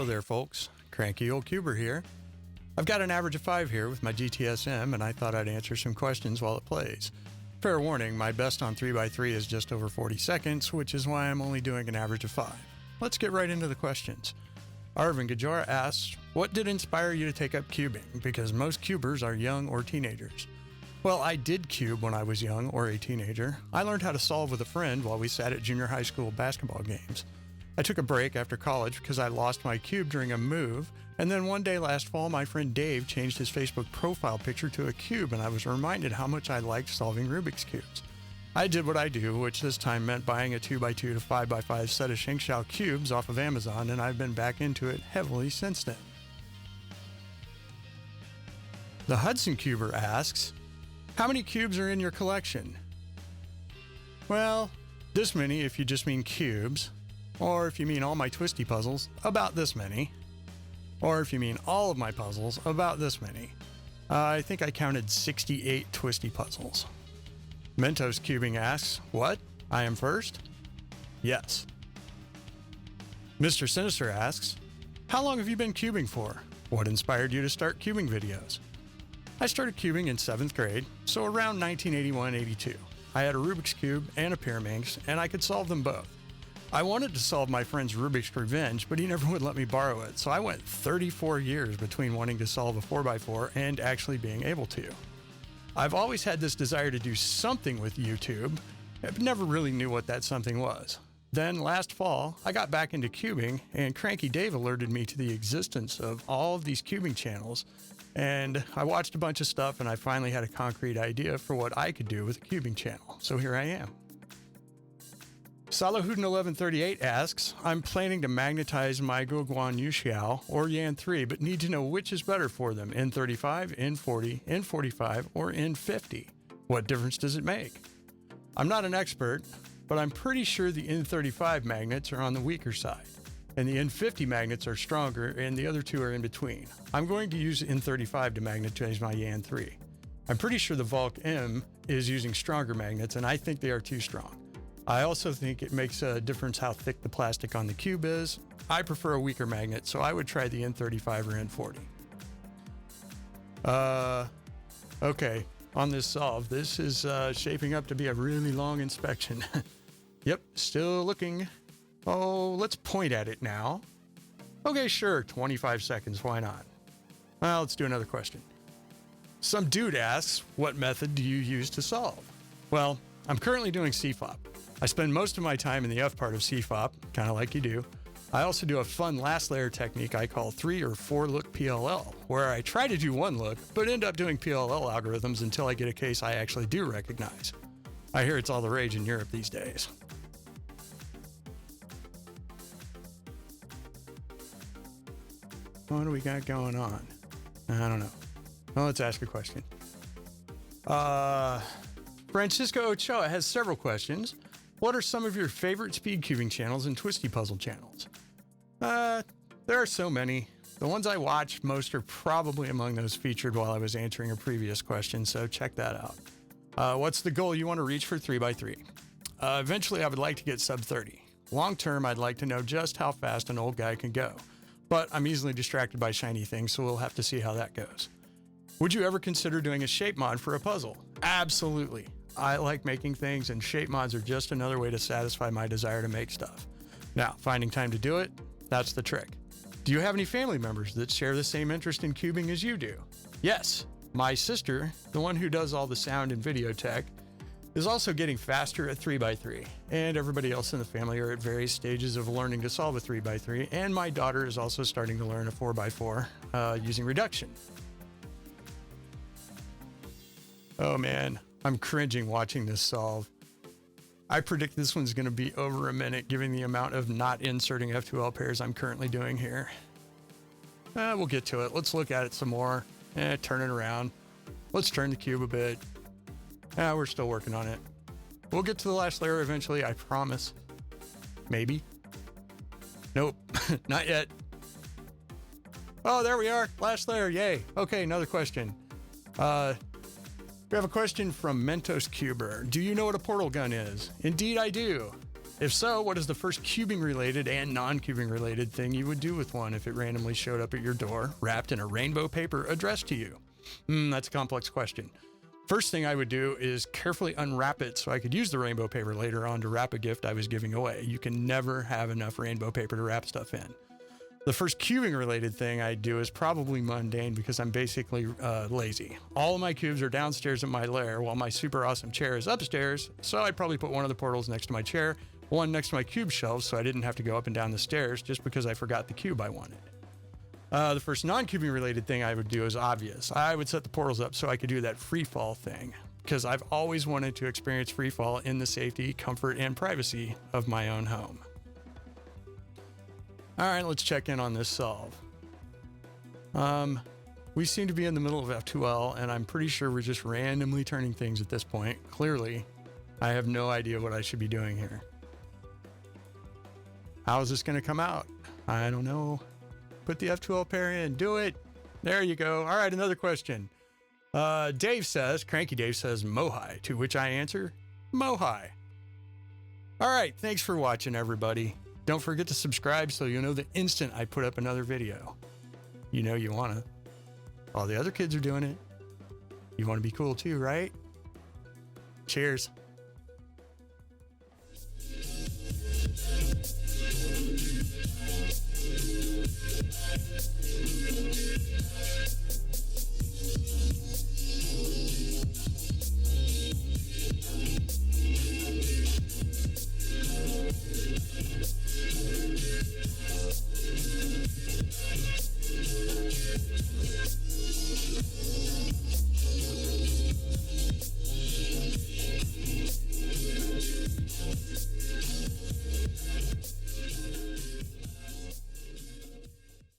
Hello there, folks. Cranky Old Cuber here. I've got an average of 5 here with my GTSM, and I thought I'd answer some questions while it plays. Fair warning, my best on 3x3 is just over 40 seconds, which is why I'm only doing an average of 5. Let's get right into the questions. Arvin Gajora asks, what did inspire you to take up cubing? Because most cubers are young or teenagers. Well, I did cube when I was young or a teenager. I learned how to solve with a friend while we sat at junior high school basketball games. I took a break after college because I lost my cube during a move, and then one day last fall, my friend Dave changed his Facebook profile picture to a cube, and I was reminded how much I liked solving Rubik's Cubes. I did what I do, which this time meant buying a 2x2 to 5x5 set of Shengshao cubes off of Amazon, and I've been back into it heavily since then. The Hudson Cuber asks, how many cubes are in your collection? Well, this many if you just mean cubes. Or if you mean all my Twisty puzzles, about this many. Or if you mean all of my puzzles, about this many. I think I counted 68 Twisty puzzles. Mentos Cubing asks, what? I am first? Yes. Mr. Sinister asks, how long have you been cubing for? What inspired you to start cubing videos? I started cubing in 7th grade, so around 1981-82. I had a Rubik's Cube and a Pyraminx, and I could solve them both. I wanted to solve my friend's Rubik's Revenge, but he never would let me borrow it, so I went 34 years between wanting to solve a 4x4 and actually being able to. I've always had this desire to do something with YouTube, but never really knew what that something was. Then last fall, I got back into cubing, and Cranky Dave alerted me to the existence of all of these cubing channels, and I watched a bunch of stuff, and I finally had a concrete idea for what I could do with a cubing channel, so here I am. Salahudin1138 asks, I'm planning to magnetize my Guoguan Yuxiao or Yan 3, but need to know which is better for them, N35, N40, N45, or N50. What difference does it make? I'm not an expert, but I'm pretty sure the N35 magnets are on the weaker side, and the N50 magnets are stronger, and the other two are in between. I'm going to use N35 to magnetize my Yan 3. I'm pretty sure the Volk M is using stronger magnets, and I think they are too strong. I also think it makes a difference how thick the plastic on the cube is. I prefer a weaker magnet, so I would try the N35 or N40. Okay, on this solve, this is shaping up to be a really long inspection. Yep, still looking. Oh, let's point at it now. Okay, sure, 25 seconds, why not? Well, let's do another question. Some dude asks, what method do you use to solve? Well, I'm currently doing CFOP. I spend most of my time in the F part of CFOP, kind of like you do. I also do a fun last layer technique I call 3 or 4 look PLL, where I try to do 1 look, but end up doing PLL algorithms until I get a case I actually do recognize. I hear it's all the rage in Europe these days. What do we got going on? I don't know. Well, let's ask a question. Francisco Ochoa has several questions. What are some of your favorite speed cubing channels and Twisty puzzle channels? There are so many. The ones I watch most are probably among those featured while I was answering a previous question, so check that out. What's the goal you want to reach for 3x3? Eventually, I would like to get sub 30. Long term, I'd like to know just how fast an old guy can go. But I'm easily distracted by shiny things, so we'll have to see how that goes. Would you ever consider doing a shape mod for a puzzle? Absolutely. I like making things, and shape mods are just another way to satisfy my desire to make stuff. Now, finding time to do it, that's the trick. Do you have any family members that share the same interest in cubing as you do? Yes. My sister, the one who does all the sound and video tech, is also getting faster at 3x3, and everybody else in the family are at various stages of learning to solve a 3x3, and my daughter is also starting to learn a 4x4 using reduction. Oh man, I'm cringing watching this solve. I predict this one's going to be over a minute, given the amount of not inserting F2L pairs I'm currently doing here. We'll get to it. Let's look at it some more. Turn it around. Let's turn the cube a bit. We're still working on it. We'll get to the last layer eventually, I promise. Maybe. Nope, not yet. Oh, there we are. Last layer, yay. Okay, another question. We have a question from Mentos Cuber. Do you know what a portal gun is? Indeed, I do. If so, what is the first cubing related and non-cubing related thing you would do with one if it randomly showed up at your door, wrapped in a rainbow paper addressed to you? That's a complex question. First thing I would do is carefully unwrap it so I could use the rainbow paper later on to wrap a gift I was giving away. You can never have enough rainbow paper to wrap stuff in. The first cubing related thing I'd do is probably mundane because I'm basically lazy. All of my cubes are downstairs in my lair while my super awesome chair is upstairs, so I'd probably put one of the portals next to my chair, one next to my cube shelf so I didn't have to go up and down the stairs just because I forgot the cube I wanted. The first non-cubing related thing I would do is obvious. I would set the portals up so I could do that free fall thing because I've always wanted to experience free fall in the safety, comfort, and privacy of my own home. All right, let's check in on this solve. We seem to be in the middle of F2L, and I'm pretty sure we're just randomly turning things at this point. Clearly, I have no idea what I should be doing here. How is this going to come out? I don't know. Put the F2L pair in. Do it. There you go. All right, another question. Dave says, Cranky Dave says, Mohai, to which I answer, Mohai. All right, thanks for watching, everybody. Don't forget to subscribe so you'll know the instant I put up another video. You know you want to. All the other kids are doing it. You want to be cool too, right? Cheers.